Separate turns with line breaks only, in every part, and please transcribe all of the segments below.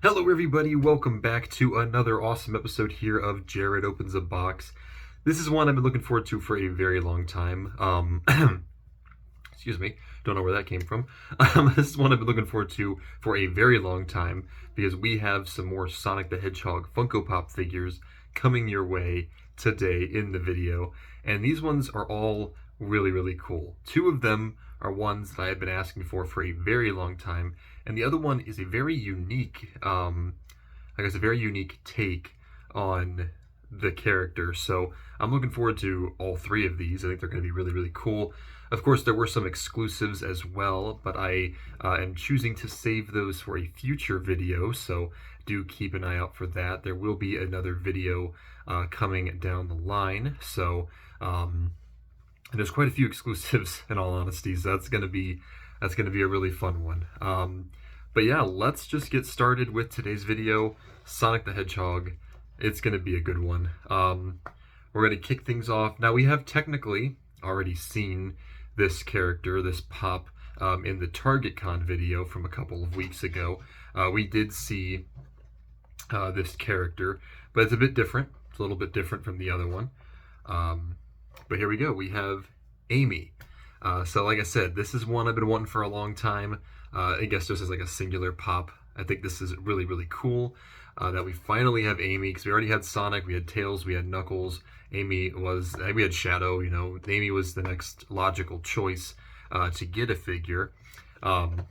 Hello everybody, welcome back to another awesome episode here of Jared Opens a Box. This is one I've been looking forward to for a very long time. Excuse me, don't know where that came from. This is one I've been looking forward to for a very long time because we have some more Sonic the Hedgehog Funko Pop figures coming your way today in the video. And these ones are all really cool. Two of them are ones that I have been asking for a very long time, and the other one is a very unique, I guess, a very unique take on the character. So I'm looking forward to all three of these. I think they're going to be really cool. Of course, there were some exclusives as well, but I am choosing to save those for a future video, so do keep an eye out for that. There will be another video coming down the line, so and there's quite a few exclusives in all honesty, so that's gonna be a really fun one. But yeah, let's just get started with today's video. Sonic the Hedgehog. It's gonna be a good one. We're gonna kick things off. Now we have technically already seen this character, this pop, in the TargetCon video from a couple of weeks ago. We did see this character, but it's a bit different. It's a little bit different from the other one. But here we go. We have Amy. So like I said, this is one I've been wanting for a long time. I guess just as like a singular pop. I think this is really cool that we finally have Amy, because we already had Sonic, we had Tails, we had Knuckles. Amy was, we had Shadow, you know. Amy was the next logical choice to get a figure. And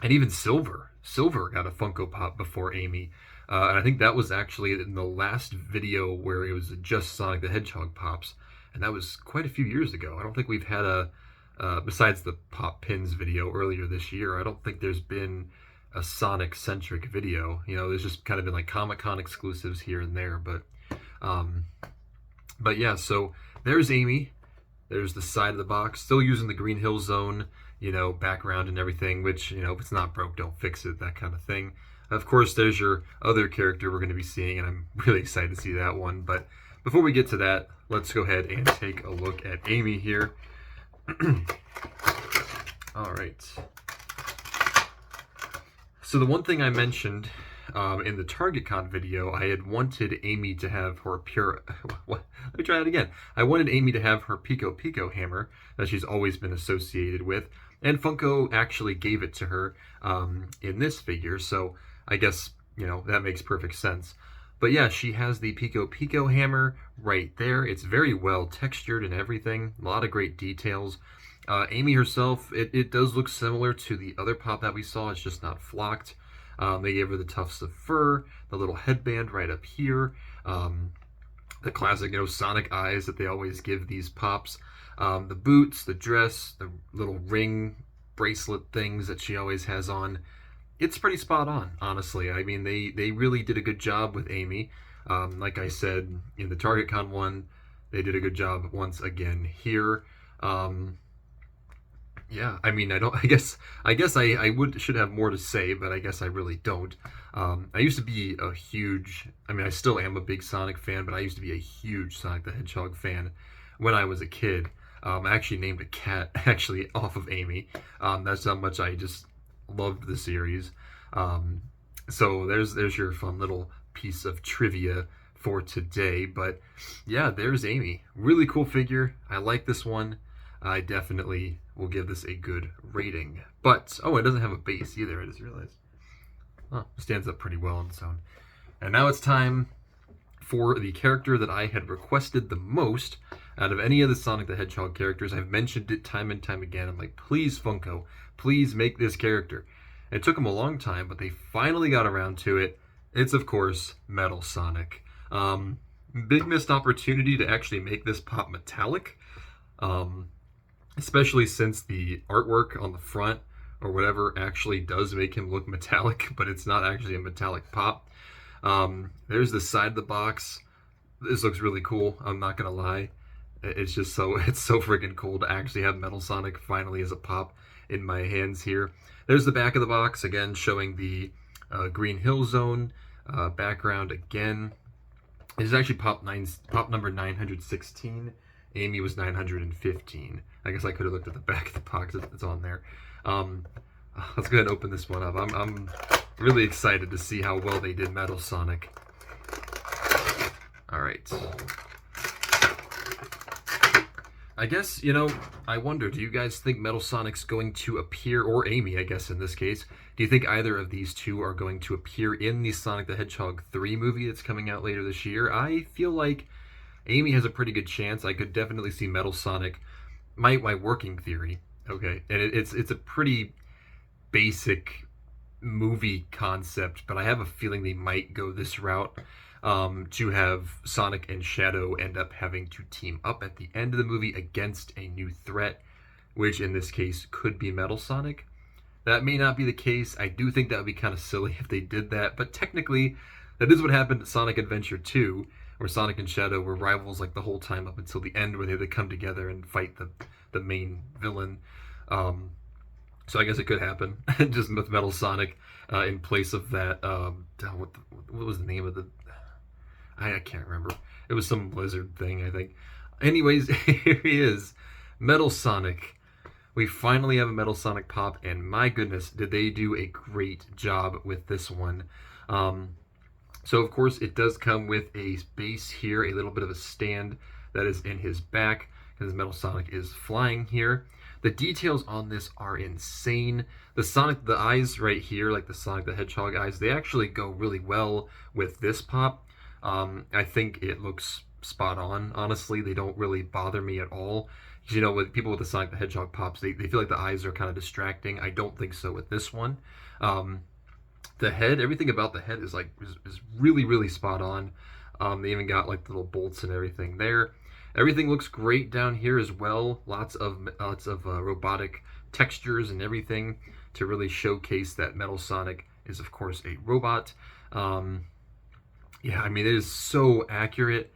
even Silver. Silver got a Funko Pop before Amy. And I think that was actually in the last video where it was just Sonic the Hedgehog pops. And that was quite a few years ago. I don't think we've had besides the Pop Pins video earlier this year, I don't think there's been a Sonic-centric video. You know, there's just kind of been like Comic-Con exclusives here and there. But yeah, so there's Amy. There's the side of the box. Still using the Green Hill Zone, you know, background and everything, which, you know, if it's not broke, don't fix it, that kind of thing. Of course, there's your other character we're going to be seeing, and I'm really excited to see that one. But before we get to that, let's go ahead and take a look at Amy here. All right. So the one thing I mentioned in the TargetCon video, I had wanted Amy to have her pure... Let me try that again. I wanted Amy to have her Pico Pico hammer that she's always been associated with, and Funko actually gave it to her in this figure, so I guess, you know, that makes perfect sense. But yeah, she has the Pico Pico hammer right there. It's very well textured and everything. A lot of great details. Amy herself, it does look similar to the other pop that we saw. It's just not flocked. They gave her the tufts of fur, the little headband right up here, the classic, you know, Sonic eyes that they always give these pops, the boots, the dress, the little ring bracelet things that she always has on. It's pretty spot on, honestly. I mean, they really did a good job with Amy. Like I said in the TargetCon one, they did a good job once again here. Yeah, I mean, I guess I should have more to say, but I guess I really don't. I used to be a huge, I mean, I still am a big Sonic fan, but I used to be a huge Sonic the Hedgehog fan when I was a kid. I actually named a cat actually off of Amy. That's how much I just loved the series. So there's your fun little piece of trivia for today. But yeah, there's Amy. Really cool figure. I like this one. I definitely will give this a good rating. But, oh, it doesn't have a base either, I just realized. Oh, it stands up pretty well on its own. And now it's time for the character that I had requested the most out of any of the Sonic the Hedgehog characters. I've mentioned it time and time again. I'm like, please, Funko, please make this character. It took them a long time, but they finally got around to it. It's, of course, Metal Sonic. Big missed opportunity to actually make this pop metallic. Especially since the artwork on the front or whatever actually does make him look metallic, but it's not actually a metallic pop. There's the side of the box. This looks really cool, I'm not gonna lie. It's just it's so freaking cool to actually have Metal Sonic finally as a pop in my hands here. There's the back of the box, again, showing the Green Hill Zone background again. This is actually pop number 916. Amy was 915. I guess I could have looked at the back of the box. It's on there. Let's go ahead and open this one up. I'm Really excited to see how well they did Metal Sonic. All right. I guess, I wonder, do you guys think Metal Sonic's going to appear, or Amy, I guess, in this case, do you think either of these two are going to appear in the Sonic the Hedgehog 3 movie that's coming out later this year? I feel like Amy has a pretty good chance. I could definitely see Metal Sonic, my working theory, okay, and it's a pretty basic movie concept, but I have a feeling they might go this route, to have Sonic and Shadow end up having to team up at the end of the movie against a new threat, which in this case could be Metal Sonic. That may not be the case. I do think that would be kind of silly if they did that, but technically, that is what happened at Sonic Adventure 2, where Sonic and Shadow were rivals like the whole time up until the end, where they had to come together and fight the main villain. So I guess it could happen, just with Metal Sonic in place of that. What was the name of the? I can't remember. It was some Blizzard thing, I think. Anyways, here he is, Metal Sonic. We finally have a Metal Sonic pop, and my goodness, did they do a great job with this one. So of course it does come with a base here, a little bit of a stand that is in his back, because Metal Sonic is flying here. The details on this are insane. The eyes right here, like the Sonic the Hedgehog eyes, they actually go really well with this pop. I think it looks spot on, honestly. They don't really bother me at all. Because, with people with the Sonic the Hedgehog pops, they feel like the eyes are kind of distracting. I don't think so with this one. The head, everything about the head is really, really spot on. They even got like little bolts and everything there. Everything looks great down here as well. Lots of robotic textures and everything to really showcase that Metal Sonic is, of course, a robot. Yeah, I mean, it is so accurate,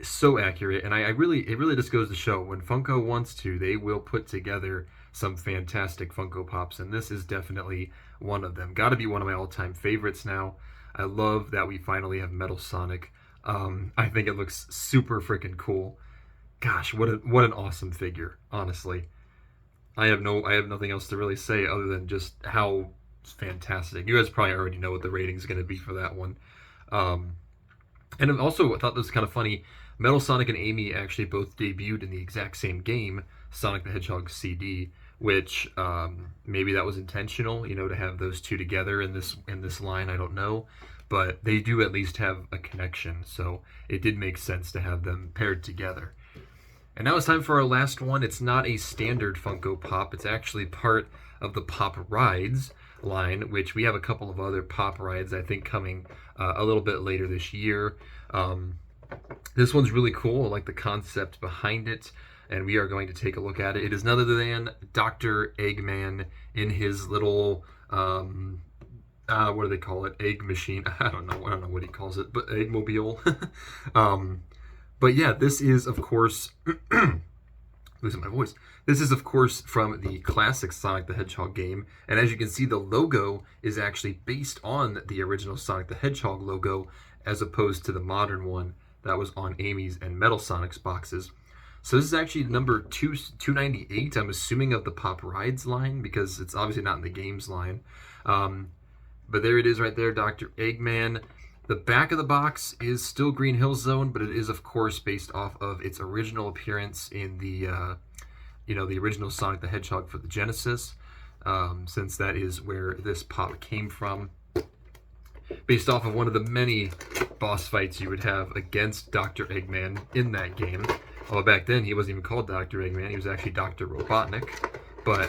and it really just goes to show when Funko wants to, they will put together some fantastic Funko Pops, and this is definitely one of them. Got to be one of my all-time favorites now. I love that we finally have Metal Sonic. I think it looks super freaking cool. Gosh, what an awesome figure, honestly. I have nothing else to really say other than just how fantastic. You guys probably already know what the rating is going to be for that one. And also, I thought this was kind of funny. Metal Sonic and Amy actually both debuted in the exact same game, Sonic the Hedgehog CD, which maybe that was intentional, to have those two together in this line. I don't know, but they do at least have a connection, so it did make sense to have them paired together. And now it's time for our last one. It's not a standard Funko Pop. It's actually part of the Pop Rides line, which we have a couple of other Pop Rides, I think, coming a little bit later this year. This one's really cool. I like the concept behind it, and we are going to take a look at it. It is none other than Dr. Eggman in his little, what do they call it? Egg machine. I don't know what he calls it, but Eggmobile. But yeah, this is, of course, losing my voice. This is, of course, from the classic Sonic the Hedgehog game. And as you can see, the logo is actually based on the original Sonic the Hedgehog logo, as opposed to the modern one that was on Amy's and Metal Sonic's boxes. So this is actually number 298, I'm assuming, of the Pop Rides line, because it's obviously not in the games line. But there it is right there, Dr. Eggman. The back of the box is still Green Hill Zone, but it is, of course, based off of its original appearance in the, the original Sonic the Hedgehog for the Genesis, since that is where this pop came from. Based off of one of the many boss fights you would have against Dr. Eggman in that game. Although back then he wasn't even called Dr. Eggman, he was actually Dr. Robotnik, but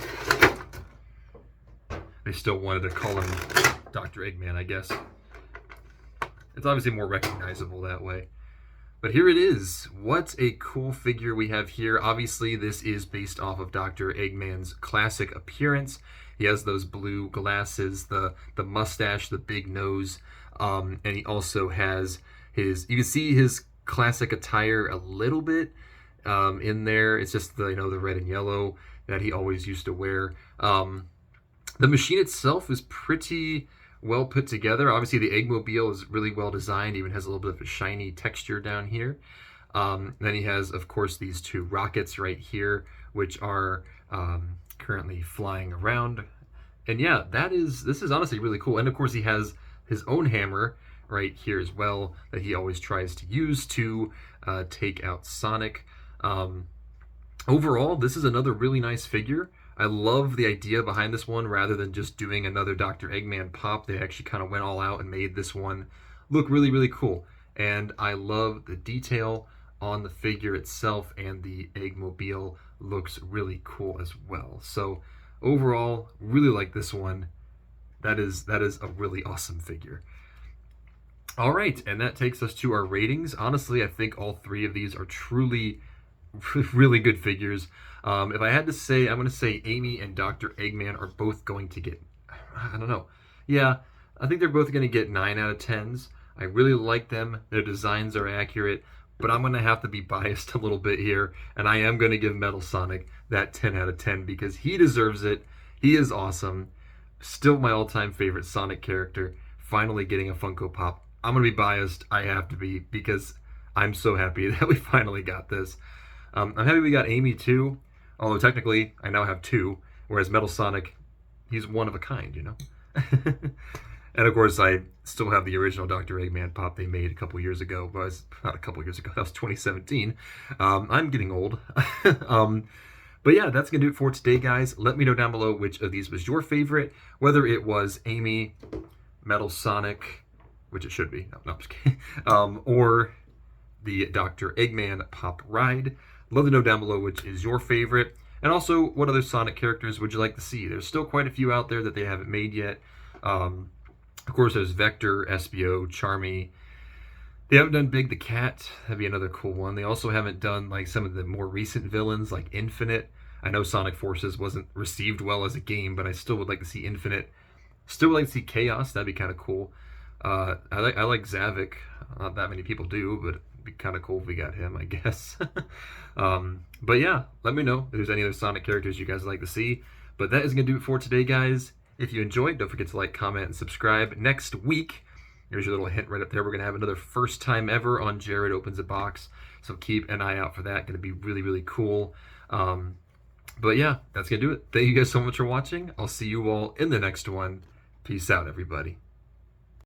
they still wanted to call him Dr. Eggman, I guess. It's obviously more recognizable that way. But here it is. What a cool figure we have here. Obviously, this is based off of Dr. Eggman's classic appearance. He has those blue glasses, the mustache, the big nose, and he also has you can see his classic attire a little bit in there. It's just the red and yellow that he always used to wear. The machine itself is pretty well put together. Obviously, the Eggmobile is really well designed, even has a little bit of a shiny texture down here. Then he has, of course, these two rockets right here, which are currently flying around. And yeah, this is honestly really cool. And of course, he has his own hammer right here as well that he always tries to use to take out Sonic. Um, Overall, this is another really nice figure. I love the idea behind this one rather than just doing another Dr. Eggman pop. They actually kind of went all out and made this one look really, really cool. And I love the detail on the figure itself, and the Eggmobile looks really cool as well. So overall, really like this one. That is a really awesome figure. All right, and that takes us to our ratings. Honestly, I think all three of these are truly really good figures. If I had to say, I'm going to say Amy and Dr. Eggman are both going to get, I don't know. Yeah, I think they're both going to get 9 out of 10s. I really like them. Their designs are accurate, but I'm going to have to be biased a little bit here, and I am going to give Metal Sonic that 10 out of 10 because he deserves it. He is awesome. Still my all-time favorite Sonic character. Finally getting a Funko Pop. I'm going to be biased. I have to be because I'm so happy that we finally got this. I'm happy we got Amy too, although technically I now have 2, whereas Metal Sonic, he's one of a kind, you know? And of course, I still have the original Dr. Eggman pop they made a couple years ago. Well, not a couple years ago, that was 2017. I'm getting old. But yeah, that's going to do it for today, guys. Let me know down below which of these was your favorite, whether it was Amy, Metal Sonic, which it should be, no, I'm just kidding, or the Dr. Eggman pop ride. Love to know down below which is your favorite. And also, what other Sonic characters would you like to see? There's still quite a few out there that they haven't made yet. Of course, there's Vector, SBO, Charmy. They haven't done Big the Cat. That'd be another cool one. They also haven't done like some of the more recent villains like Infinite. I know Sonic Forces wasn't received well as a game, but I still would like to see Infinite. Still would like to see Chaos. That'd be kind of cool. I like Zavik. Not that many people do, but it'd be kind of cool if we got him, I guess. But yeah, let me know if there's any other Sonic characters you guys would like to see. But that is going to do it for today, guys. If you enjoyed, don't forget to like, comment, and subscribe. Next week, here's your little hint right up there. We're going to have another first time ever on Jared Opens a Box. So keep an eye out for that. Going to be really, really cool. But yeah, that's going to do it. Thank you guys so much for watching. I'll see you all in the next one. Peace out, everybody.